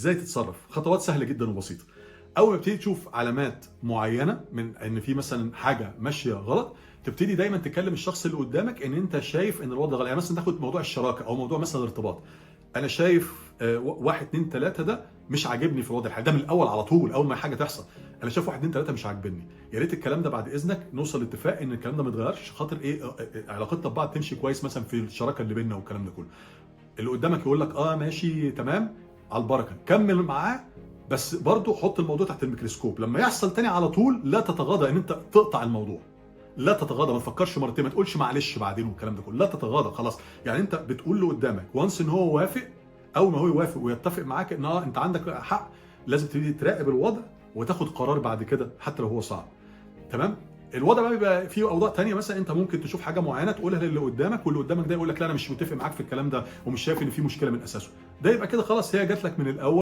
ازاي تتصرف. خطوات سهله جدا وبسيطه. اول ما تبتدي تشوف علامات معينه من ان في مثلا حاجه ماشيه غلط، تبتدي دايما تكلم الشخص اللي قدامك ان انت شايف ان الوضع غلط. يعني مثلا تاخد موضوع الشراكه او موضوع مثلا الارتباط، انا شايف واحد اتنين تلاته ده مش عاجبني في الوضع الحالي ده من الاول على طول. اول ما حاجه تحصل انا شايف واحد اتنين تلاته مش عاجبني، يا ريت الكلام ده بعد اذنك نوصل لاتفاق ان الكلام ده ما يتغيرش خاطر ايه علاقتنا ببعض تمشي كويس مثلا في الشراكه اللي بيننا والكلام ده كله. اللي قدامك يقول لك اه ماشي تمام على البركه، كمل معاه، بس برضه حط الموضوع تحت الميكروسكوب. لما يحصل تاني على طول لا تتغاضى ان انت تقطع الموضوع، لا تتغاضى، ما تفكرش مرتين، ما تقولش معلش بعدين والكلام ده كله، لا تتغاضى خلاص. يعني انت بتقول له قدامك وانس ان هو وافق، اول ما هو يوافق ويتفق معاك ان انت عندك حق، لازم تبتدي تراقب الوضع وتاخد قرار بعد كده حتى لو هو صعب. تمام. الوضع بقى بيبقى فيه اوضاع تانية، مثلا انت ممكن تشوف حاجه معينه تقولها للي قدامك، واللي قدامك ده يقول لك لا انا مش متفق معاك في الكلام ده ومش شايف ان في مشكله من اساسه، ده يبقى كده خلاص هي جات لك من الاول.